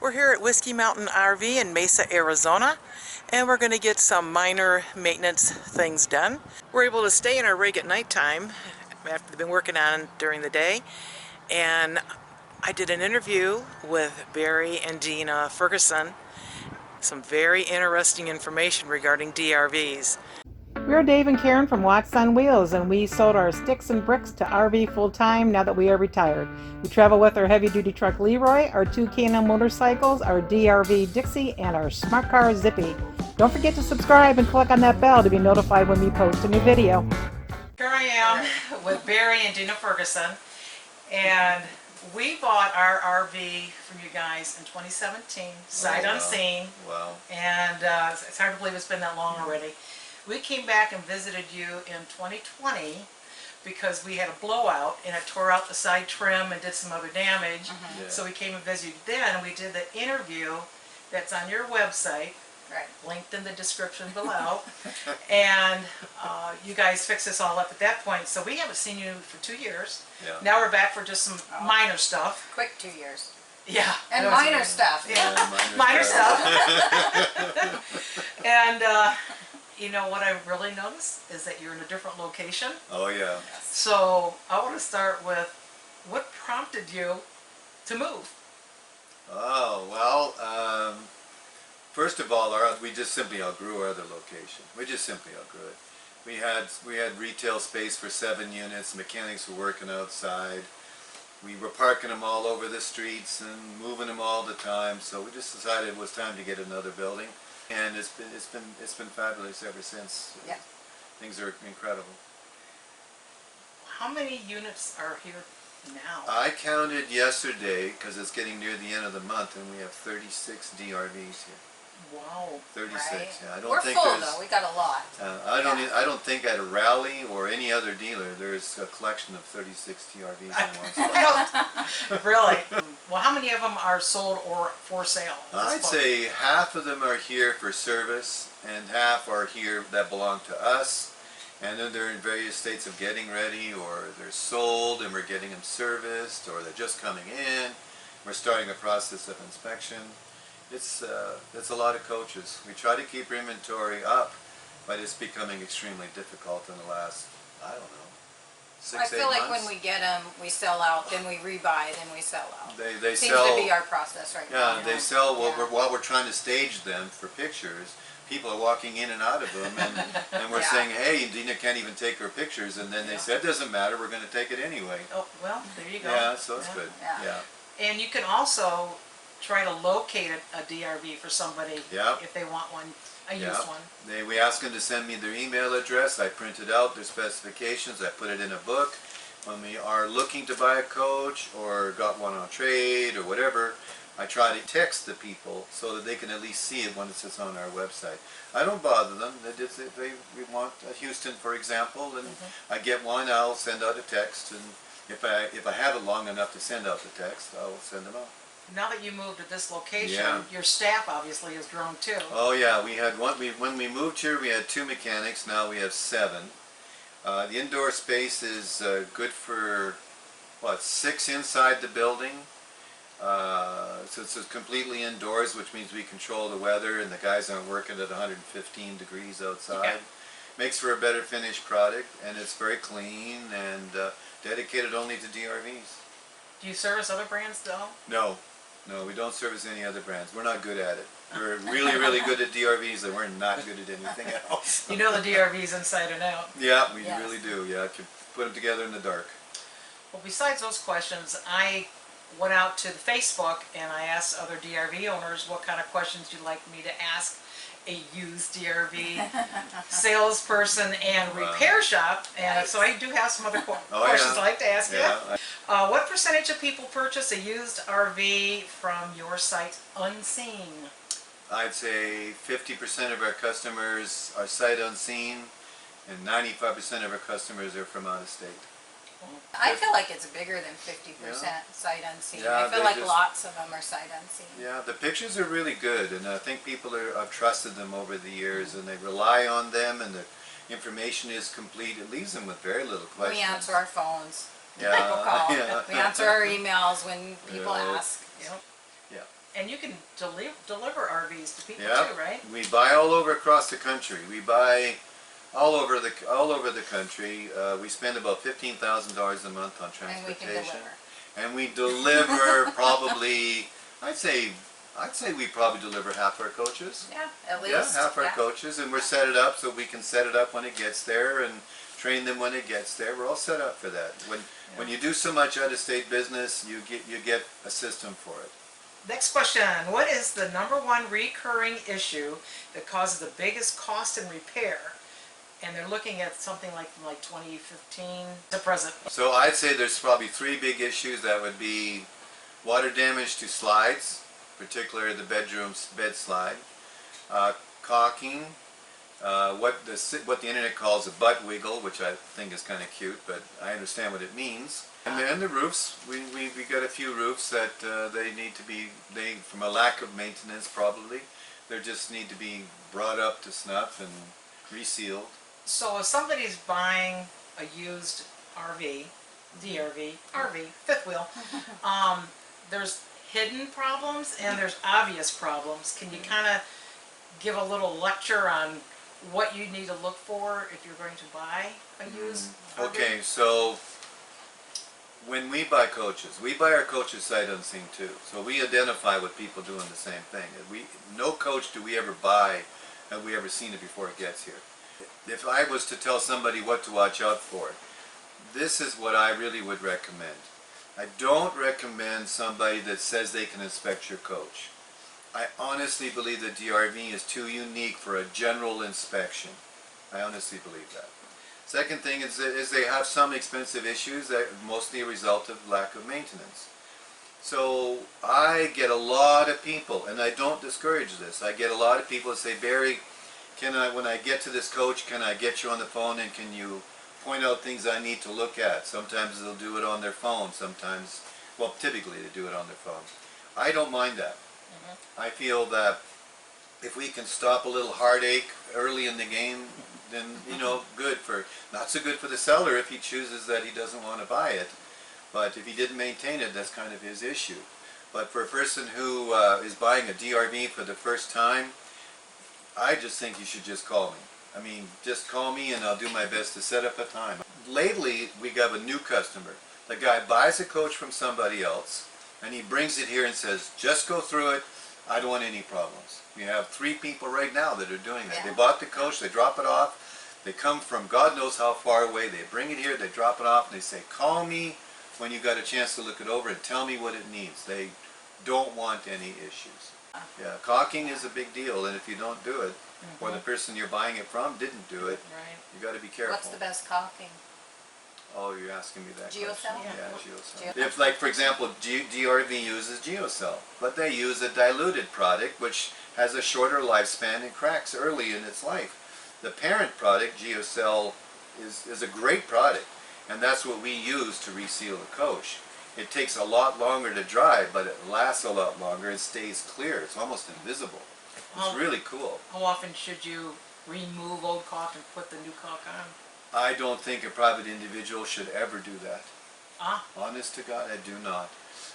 We're here at Whiskey Mountain RV in Mesa, Arizona, and we're going to get some minor maintenance things done. We're able to stay in our rig at nighttime after they've been working on it during the day, and I did an interview with Barry and Deana Ferguson. Some very interesting information regarding DRVs. We're Dave and Karen from Watts on Wheels, and we sold our sticks and bricks to RV full-time now that we are retired. We travel with our heavy-duty truck Leroy, our two K&N motorcycles, our DRV Dixie, and our smart car Zippy. Don't forget to subscribe and click on that bell to be notified when we post a new video. Here I am with Barry and Deana Ferguson, and we bought our RV from you guys in 2017, sight unseen. Wow. And it's hard to believe it's been that long already. We came back and visited you in 2020 because we had a blowout and it tore out the side trim and did some other damage. Yeah. So we came and visited you then, and we did the interview that's on your website, right, linked in the description below. And you guys fixed this all up at that point. So we haven't seen you for 2 years. Yeah. Now we're back for just some minor stuff. quick 2 years. Yeah. And minor stuff. Yeah, minor stuff. And you know what I really noticed is that you're in a different location. Oh yeah. So I want to start with what prompted you to move? Oh well, first of all, we just simply outgrew our other location. We just simply outgrew it. We had retail space for 7 units. Mechanics were working outside. We were parking them all over the streets and moving them all the time. So we just decided it was time to get another building. And it's been fabulous ever since. Yeah. Things are incredible. How many units are here now? I counted yesterday because it's getting near the end of the month, and we have 36 DRVs here. Wow. 36. Right. Yeah, I don't We're think full there's. though. We got a lot. I don't think at a rally or any other dealer there's a collection of 36 DRVs in one spot. Really? Well, how many of them are sold or for sale? I'd say half of them are here for service, and half are here that belong to us, and then they're in various states of getting ready, or they're sold and we're getting them serviced, or they're just coming in. We're starting a process of inspection. It's a lot of coaches. We try to keep our inventory up, but it's becoming extremely difficult in the last, I don't know, 6-8 months. I feel like when we get them, we sell out, then we rebuy, then we sell out. They Seems sell, to be our process right now. yeah, they sell Yeah. while we're trying to stage them for pictures. People are walking in and out of them, and we're Yeah. saying, hey, Deana can't even take her pictures, and then they say, it doesn't matter, we're going to take it anyway. Oh, well, there you go. Yeah, so it's Yeah. good. Yeah. Yeah. And you can also try to locate a DRV for somebody Yeah. if they want one, a Yeah. used one. We ask them to send me their email address. I printed out their specifications. I put it in a book. When we are looking to buy a coach or got one on trade or whatever, I try to text the people so that they can at least see it when it sits on our website. I don't bother them. We want a Houston, for example, and I get one, I'll send out a text, and if I have it long enough to send out the text, I'll send them out. Now that you moved to this location, Yeah. your staff obviously has grown too. Oh yeah, we had one. When we moved here, we had 2 mechanics. Now we have 7. The indoor space is good for what, 6 inside the building. So it's completely indoors, which means we control the weather, and the guys aren't working at 115 degrees outside. Yeah. Makes for a better finished product, and it's very clean and dedicated only to DRVs. Do you service other brands though? No, we don't service any other brands. We're not good at it. We're really, really good at DRVs, and we're not good at anything else. You know the DRVs inside and out. Yeah, we Yes. really do. Yeah, I can put them together in the dark. Well, besides those questions, I went out to the Facebook and I asked other DRV owners what kind of questions you'd like me to ask a used DRV salesperson and repair shop, and so I do have some other questions I'd like to ask you. What percentage of people purchase a used RV from your site unseen? I'd say 50% of our customers are sight unseen, and 95% of our customers are from out of state. I feel like it's bigger than 50% sight unseen. Yeah, I feel they like just- lots of them are sight unseen. Yeah, the pictures are really good, and I think people have trusted them over the years, and they rely on them, and the information is complete. It leaves them with very little questions. We answer our phones. Yeah, People call. yeah. We answer our emails when people ask. Yep. Yeah. And you can deliver RVs to people Yeah, too, right? we buy all over across the country. We buy all over the country. We spend about $15,000 a month on And we can transportation, deliver. and we deliver probably. I'd say we probably deliver half our coaches. Yeah, at least. Yeah, half our yeah. coaches, and we're set it up so we can set it up when it gets there and train them when it gets there. We're all set up for that. When you do so much out-of-state business, you get a system for it. Next question. What is the #1 recurring issue that causes the biggest cost in repair? And they're looking at something like 2015 to present. So I'd say there's probably 3 big issues. That would be water damage to slides, particularly the bed slide, caulking, what the internet calls a butt wiggle, which I think is kind of cute, but I understand what it means. And then the roofs, we got a few roofs that they need to be, from a lack of maintenance probably, they just need to be brought up to snuff and resealed. So if somebody's buying a used RV, DRV, RV, fifth wheel, there's hidden problems and there's obvious problems. Can you kind of give a little lecture on what you need to look for if you're going to buy a used RV? Okay, so when we buy coaches, we buy our coaches sight unseen too. So we identify with people doing the same thing. No coach do we ever buy have we ever seen it before it gets here. If I was to tell somebody what to watch out for, this is what I really would recommend. I don't recommend somebody that says they can inspect your coach. I honestly believe that DRV is too unique for a general inspection. I honestly believe that. Second thing is they have some expensive issues that mostly a result of lack of maintenance. So I get a lot of people, and I don't discourage this, I get a lot of people that say, Barry, when I get to this coach, can I get you on the phone and can you point out things I need to look at? Sometimes they'll do it on their phone, sometimes, well, typically they do it on their phone. I don't mind that. I feel that if we can stop a little heartache early in the game, then, good for, not so good for the seller if he chooses that he doesn't want to buy it. But if he didn't maintain it, that's kind of his issue. But for a person who is buying a DRV for the first time, I just think you should just call me. I mean, just call me and I'll do my best to set up a time. Lately, we got a new customer. The guy buys a coach from somebody else and he brings it here and says, just go through it. I don't want any problems. We have 3 people right now that are doing that. Yeah. They bought the coach, they drop it off. They come from God knows how far away. They bring it here, they drop it off, and they say, call me when you got a chance to look it over and tell me what it needs. They don't want any issues. Yeah, caulking is a big deal, and if you don't do it, or the person you're buying it from didn't do it, Right. you got to be careful. What's the best caulking? Oh, you're asking me that Geocell? question. Yeah. Yeah, Geocell. Geocell. If, like, for example, DRV uses Geocell, but they use a diluted product which has a shorter lifespan and cracks early in its life. The parent product, Geocell, is a great product, and that's what we use to reseal the coach. It takes a lot longer to dry, but it lasts a lot longer and stays clear. It's almost invisible. It's really cool. How often should you remove old caulk and put the new caulk on? I don't think a private individual should ever do that. Ah, Honest to God, I do not.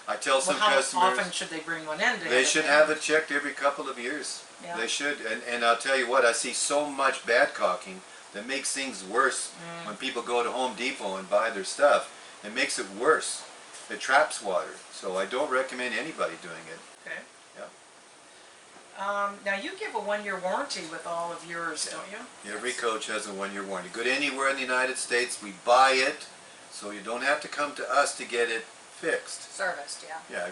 I tell some well, how customers often should they bring one in? they should have it checked every couple of years. Yeah. They should, and I'll tell you what, I see so much bad caulking that makes things worse when people go to Home Depot and buy their stuff. It makes it worse. It traps water, so I don't recommend anybody doing it. Okay. Yeah. Now you give a 1-year warranty with all of yours, don't you? Every coach has a 1-year warranty. Go to anywhere in the United States, we buy it, so you don't have to come to us to get it fixed. Serviced, yeah. Yeah,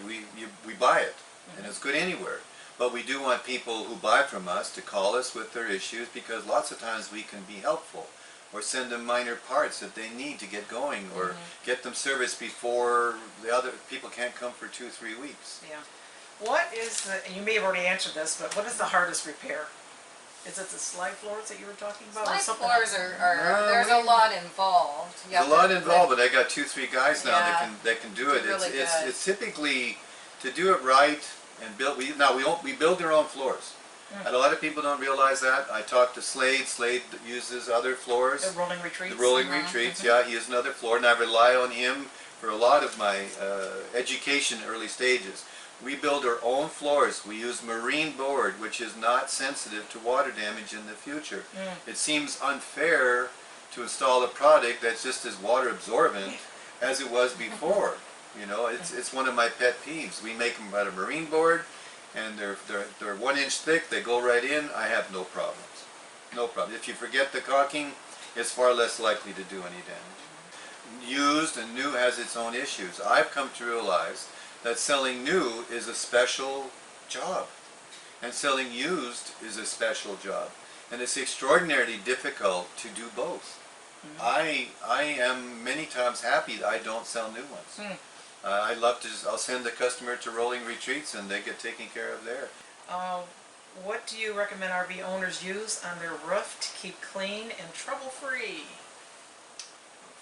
we buy it, and it's good anywhere. But we do want people who buy from us to call us with their issues, because lots of times we can be helpful, or send them minor parts that they need to get going, or get them serviced before the other people can't come for 2-3 weeks. Yeah. What is the, you may have already answered this, but what is the hardest repair? Is it the slide floors that you were talking about? or Slide something floors else? are there's a lot involved. You There's have a lot to- involved, but I got 2-3 guys now Yeah. that can do it. It's really good. It's typically to do it right and build. We build their own floors. And a lot of people don't realize that. I talked to Slade. Slade uses other floors. The rolling retreats? The rolling retreats, yeah, he uses another floor, and I rely on him for a lot of my education early stages. We build our own floors. We use marine board, which is not sensitive to water damage in the future. It seems unfair to install a product that's just as water absorbent as it was before. You know, it's one of my pet peeves. We make them out of marine board, and they're 1 inch thick. They go right in. I have no problems. No problem. If you forget the caulking, it's far less likely to do any damage. Used and new has its own issues. I've come to realize that selling new is a special job, and selling used is a special job, and it's extraordinarily difficult to do both. I am many times happy that I don't sell new ones. I love to I'll send the customer to rolling retreats and they get taken care of there. What do you recommend RV owners use on their roof to keep clean and trouble-free?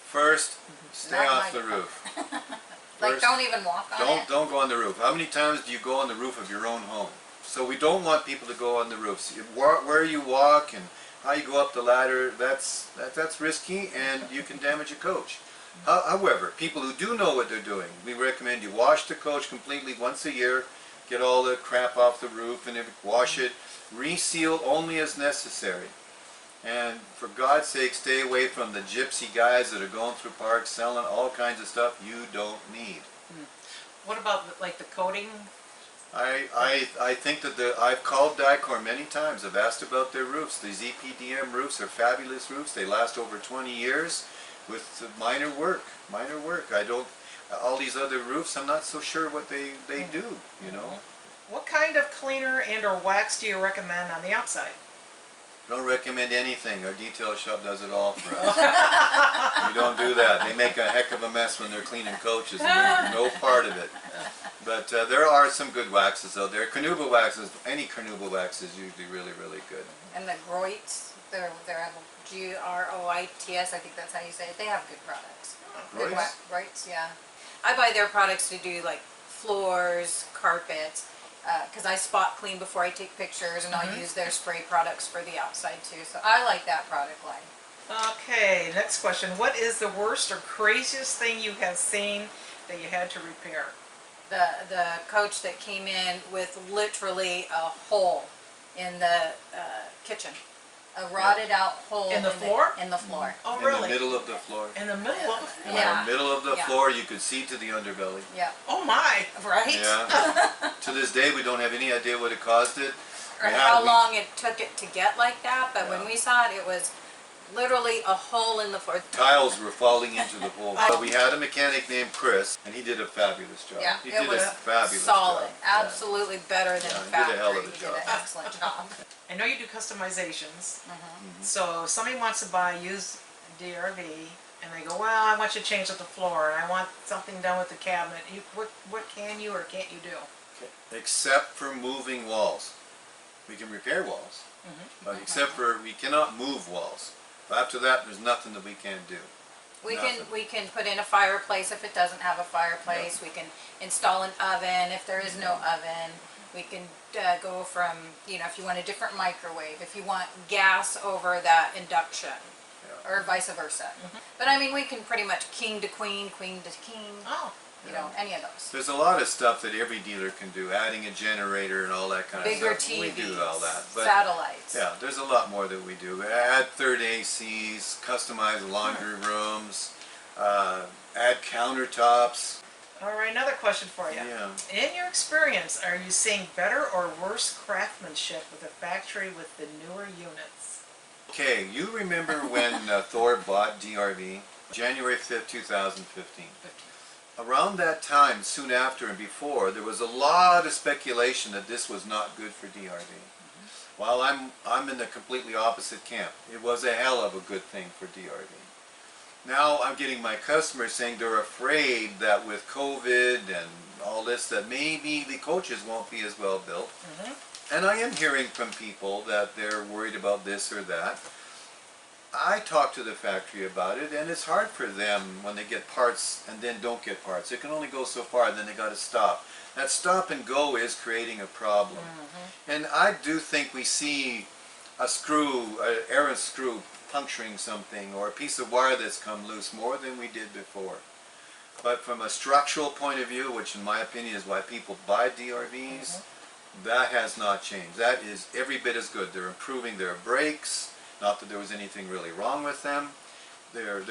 First, stay Not off my the roof. Like, First, don't even walk on it. Don't go on the roof. How many times do you go on the roof of your own home? So we don't want people to go on the roofs. Where you walk and how you go up the ladder, that's risky, and you can damage a coach. However, people who do know what they're doing, we recommend you wash the coach completely once a year, get all the crap off the roof, and wash it, reseal only as necessary. And for God's sake, stay away from the gypsy guys that are going through parks selling all kinds of stuff you don't need. What about like the coating? I think that I've called Dicor many times. I've asked about their roofs. These EPDM roofs are fabulous roofs. They last over 20 years with minor work. Minor work. All these other roofs, I'm not so sure what they do, you know. What kind of cleaner and or wax do you recommend on the outside? Don't recommend anything. Our detail shop does it all for us. We don't do that. They make a heck of a mess when they're cleaning coaches, and we're no part of it. But there are some good waxes out there. Carnauba waxes, any Carnauba wax is usually really, really good. And the Groits, they're Groits, I think that's how you say it. They have good products. Good Groits? Groits, yeah. I buy their products to do like floors, carpets, because I spot clean before I take pictures, and I'll use their spray products for the outside too. So I like that product line. Okay, next question. What is the worst or craziest thing you have seen that you had to repair? The coach that came in with literally a hole in the kitchen. A rotted out hole In the floor? In the floor. Oh, In really? the middle of the floor. In the middle of the floor? Yeah. In the middle of the Yeah. floor, you could see to the underbelly. Yeah. Oh my! Right? Yeah. To this day, we don't have any idea what it caused it. Or how long it took it to get like that, but when we saw it, it was literally a hole in the floor. Tiles were falling into the hole. But we had a mechanic named Chris, and he did a fabulous job. Yeah, He it did was a fabulous solid. job. Absolutely better than Yeah, he did a factory. hell of a He did job. an excellent job. I know you do customizations. So if somebody wants to buy a used DRV and they go, well, I want you to change up the floor and I want something done with the cabinet. What can you or can't you do? Except for moving walls. We can repair walls, but except for we cannot move walls. After that, there's nothing that we can do. We Nothing. can put in a fireplace if it doesn't have a fireplace. We can install an oven if there is no oven. We can go from, if you want a different microwave, if you want gas over that induction, or vice versa. But I mean, we can pretty much king to queen, queen to king, Oh, any of those. There's a lot of stuff that every dealer can do, adding a generator and all that kind Bigger of stuff. TVs, We do all that. But satellites. yeah, there's a lot more that we do. Add third ACs, customize laundry rooms, add countertops. all right. Another question for you. Yeah. In your experience, are you seeing better or worse craftsmanship with the factory with the newer units? Okay, you remember when Thor bought DRV? January 5th, 2015. Around that time, soon after and before, there was a lot of speculation that this was not good for DRV. While I'm in the completely opposite camp. It was a hell of a good thing for DRV. Now I'm getting my customers saying they're afraid that with COVID and all this that maybe the coaches won't be as well built. And I am hearing from people that they're worried about this or that. I talked to the factory about it, and it's hard for them when they get parts and then don't get parts. It can only go so far, then they got to stop. That stop and go is creating a problem. And I do think we see a screw, an Allen screw puncturing something, or a piece of wire that's come loose more than we did before. But from a structural point of view, which in my opinion is why people buy DRVs, that has not changed. That is every bit as good. They're improving their brakes. Not that there was anything really wrong with them. They're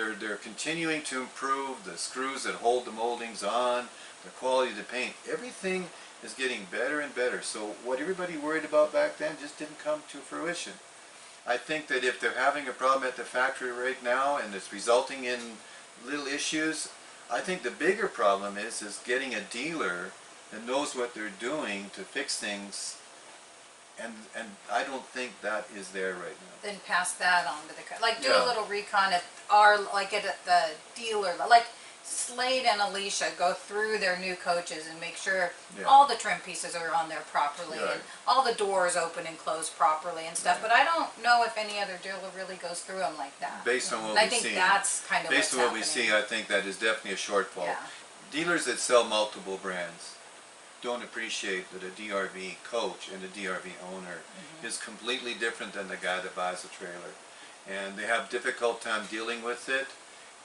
continuing to improve the screws that hold the moldings on, the quality of the paint. Everything is getting better and better. So what everybody worried about back then just didn't come to fruition. I think that if they're having a problem at the factory right now and it's resulting in little issues, I think the bigger problem is getting a dealer that knows what they're doing to fix things, and I don't think that is there right now. Then pass that on to the, like do Yeah. a little recon at our, like at the dealer, like Slade and Alicia go through their new coaches and make sure Yeah. all the trim pieces are on there properly Right. and all the doors open and close properly and stuff, Right. but I don't know if any other dealer really goes through them like that. Based on what And I we think see, that's kind of based on what's what we happening. see, I think that is definitely a shortfall. Yeah. Dealers that sell multiple brands don't appreciate that a DRV coach and a DRV owner is completely different than the guy that buys a trailer. And they have difficult time dealing with it,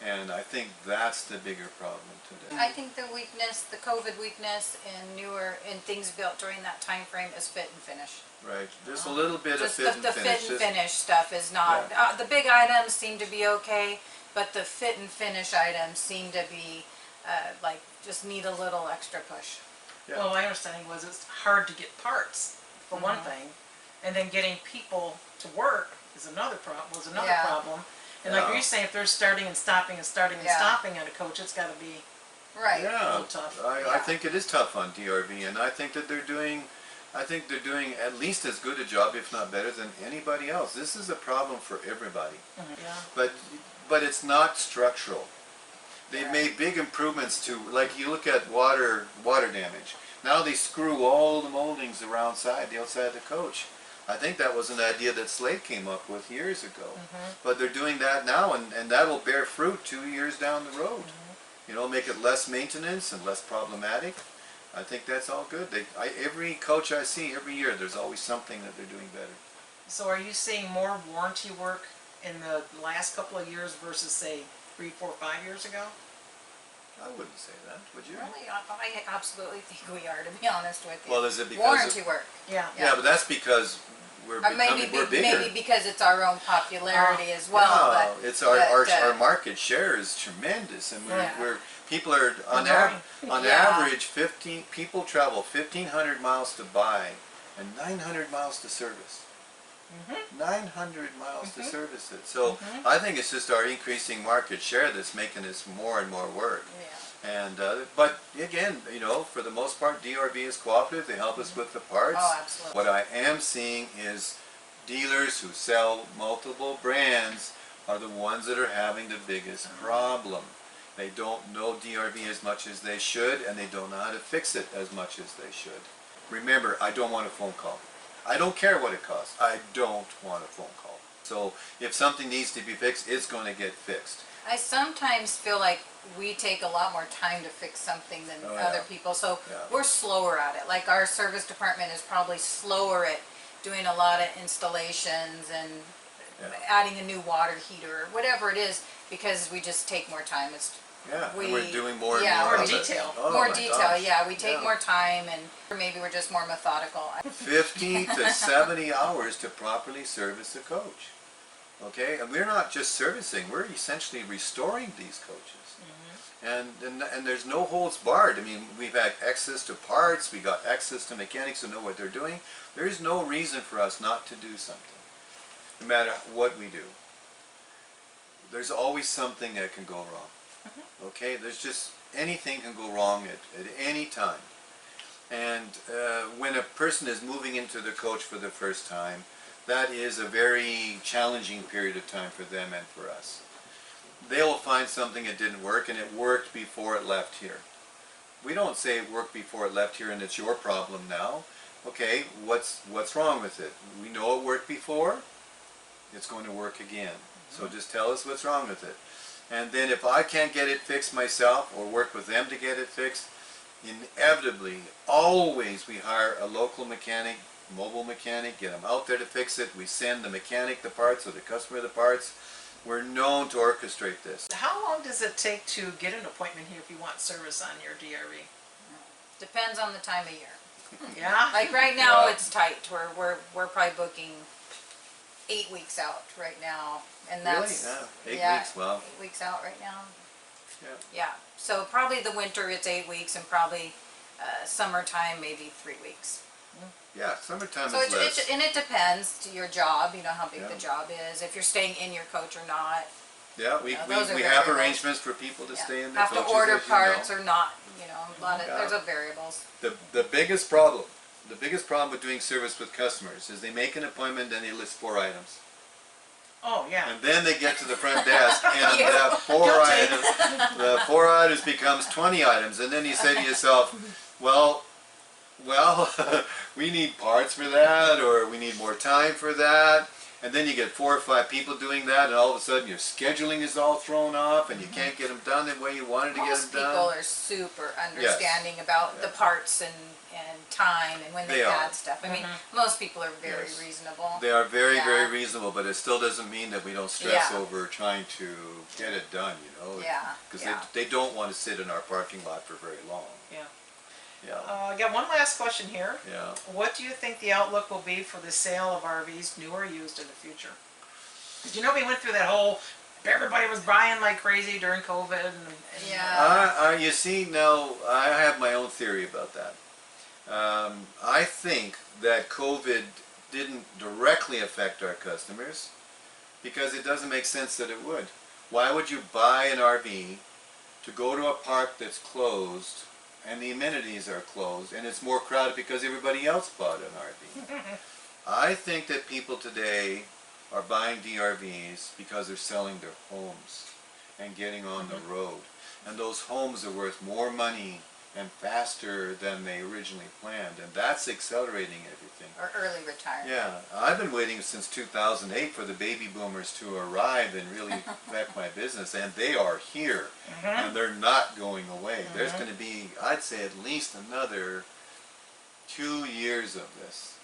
and I think that's the bigger problem today. I think the weakness, the COVID weakness in things built during that time frame is fit and finish. Right, there's a little bit of Just fit and the finish. fit and finish stuff is not, the big items seem to be okay, but the fit and finish items seem to be, like, just need a little extra push. Yeah. Well, my understanding was it's hard to get parts, for one thing, and then getting people to work is another Yeah. problem. And like Yeah. you're saying, if they're starting and stopping and starting and Yeah. stopping on a coach, it's gotta be, Right. Yeah, little tough. I Yeah. think it is tough on DRV, and I think that they're doing at least as good a job, if not better, than anybody else. This is a problem for everybody, yeah. but it's not structural. They've Right. made big improvements to, like you look at water damage. Now they screw all the moldings the outside of the coach. I think that was an idea that Slade came up with years ago. But they're doing that now, and that'll bear fruit 2 years down the road. You know, make it less maintenance and less problematic. I think that's all good. Every coach I see every year, there's always something that they're doing better. So are you seeing more warranty work in the last couple of years versus say 3, 4, 5 years ago? I wouldn't say that, would you? Really, I absolutely think we are, to be honest with you. Well, is it because Warranty work. Yeah. Yeah, but that's because we're bigger. Maybe because it's our own popularity as well, Yeah, but. it's but, our market share is tremendous, and Yeah. people are on growing. Yeah. average people travel 1,500 miles to buy and 900 miles to service. 900 miles to service it. So I think it's just our increasing market share that's making this more and more work. Yeah. And but again, you know, for the most part, DRV is cooperative. They help us with the parts. Oh, absolutely. What I am seeing is dealers who sell multiple brands are the ones that are having the biggest problem. They don't know DRV as much as they should, and they don't know how to fix it as much as they should. Remember, I don't want a phone call. I don't care what it costs. I don't want a phone call. So if something needs to be fixed, it's going to get fixed. I sometimes feel like we take a lot more time to fix something than Oh, other yeah. people, so Yeah. we're slower at it. Like our service department is probably slower at doing a lot of installations and Yeah. adding a new water heater or whatever it is, because we just take more time. It's Yeah, and we- we're doing more and yeah, more more of it. detail. Oh, more my detail. gosh. Yeah, we take Yeah. more time, and maybe we're just more methodical. 50 to 70 hours to properly service a coach. Okay, and we're not just servicing, we're essentially restoring these coaches. And there's no holds barred. I mean, we've had access to parts, we got access to mechanics who know what they're doing. There's no reason for us not to do something, no matter what we do. There's always something that can go wrong. Okay, there's just anything can go wrong at any time. And when a person is moving into the coach for the first time, that is a very challenging period of time for them and for us. They'll find something that didn't work, and it worked before it left here. We don't say it worked before it left here and it's your problem now. Okay, what's wrong with it? We know it worked before, it's going to work again. So just tell us what's wrong with it. And then if I can't get it fixed myself or work with them to get it fixed, inevitably, always we hire a local mechanic, mobile mechanic, get them out there to fix it. We send the mechanic the parts or the customer the parts, We're known to orchestrate this. How long does it take to get an appointment here if you want service on your DRV? Depends on the time of year. Yeah? Like right now, Yeah. it's tight. We're probably booking 8 weeks out right now, and that's Really? Yeah. 8 weeks. Wow. 8 weeks out right now. Yeah. Yeah. So probably the winter it's 8 weeks, and probably summertime maybe 3 weeks. Yeah. Summertime So is less. and it depends to your job. You know how big Yeah. the job is. If you're staying in your coach or not. Yeah, we those are we have variables. arrangements for people to Yeah. stay in their Have to coaches, order as you parts know. or not. You know, a lot of Yeah. there's a variables. The biggest problem with doing service with customers is they make an appointment and they list 4 items. Oh, yeah. And then they get to the front desk and You. the 4 items becomes 20 items, and then you say to yourself, well, we need parts for that, or we need more time for that, and then you get 4 or 5 people doing that, and all of a sudden your scheduling is all thrown off, and you can't get them done the way you wanted to Most get them people done. are super understanding about the Yeah. parts and time and when they They are. add stuff. I mean, most people are very Yes. reasonable. They are very, Yeah. very reasonable, but it still doesn't mean that we don't stress Yeah. over trying to get it done, you know? Yeah, Because yeah. they don't want to sit in our parking lot for very long. Yeah. Yeah, I got one last question here. yeah. What do you think the outlook will be for the sale of RVs, new or used, in the future? Because you know we went through that whole, everybody was buying like crazy during COVID. And Yeah. You see, now, I have my own theory about that. I think that COVID didn't directly affect our customers because it doesn't make sense that it would. Why would you buy an RV to go to a park that's closed and the amenities are closed and it's more crowded because everybody else bought an RV? I think that people today are buying DRVs because they're selling their homes and getting on the road. And those homes are worth more money and faster than they originally planned, and that's accelerating everything. Or early retirement. Yeah, I've been waiting since 2008 for the baby boomers to arrive and really affect my business, and they are here, and they're not going away. There's going to be, I'd say, at least another 2 years of this.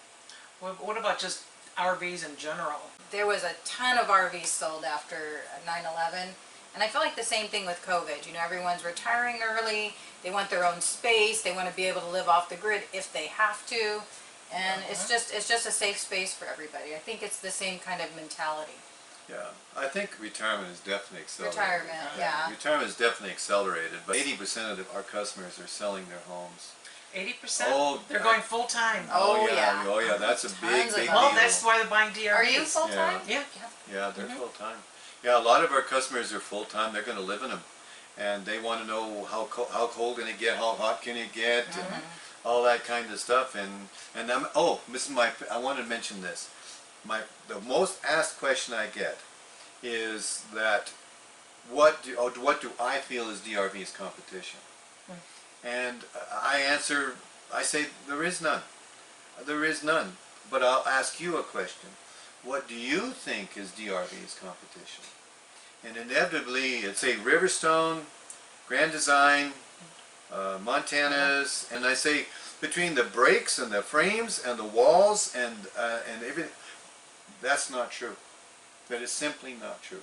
what about just RVs in general? There was a ton of RVs sold after 9/11. And I feel like the same thing with COVID. You know, everyone's retiring early. They want their own space. They want to be able to live off the grid if they have to. And it's just a safe space for everybody. I think it's the same kind of mentality. Yeah, I think retirement is definitely accelerated. Retirement, yeah. Retirement is definitely accelerated, but 80% of our customers are selling their homes. 80%? Oh, They're going full time. Oh, yeah. Oh yeah, that's a big, Tons of big them. deal. Well, that's why they're buying DRVs. Are you full time? Yeah. Yeah, they're full time. Yeah, a lot of our customers are full time. They're going to live in them, and they want to know how cold can it get, how hot can it get, and all that kind of stuff. And this is I want to mention this. The most asked question I get is that what do I feel is DRV's competition? And I say there is none. There is none. But I'll ask you a question. What do you think is DRV's competition? And inevitably, it's say Riverstone, Grand Design, Montana's, and I say between the brakes and the frames and the walls and everything, that's not true. That is simply not true.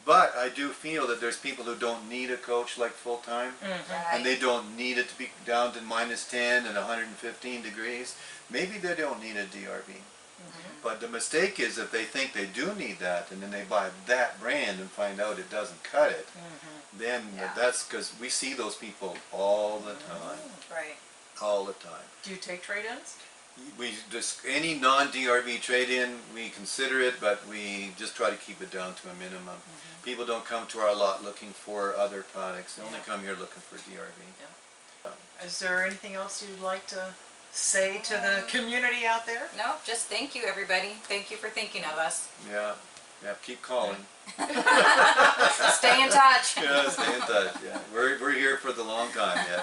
But I do feel that there's people who don't need a coach like full time, and they don't need it to be down to -10 and 115 degrees. Maybe they don't need a DRV. But the mistake is if they think they do need that, and then they buy that brand and find out it doesn't cut it, then that's because we see those people all the time. Right. All the time. Do you take trade-ins? We just any non-DRV trade-in, we consider it, but we just try to keep it down to a minimum. People don't come to our lot looking for other products. They only come here looking for DRV. Is there anything else you'd like to say to the community out there? No, just thank you, everybody. Thank you for thinking of us. Yeah, keep calling. Stay in touch. Yeah, stay in touch. Yeah, we're here for the long time. Yeah.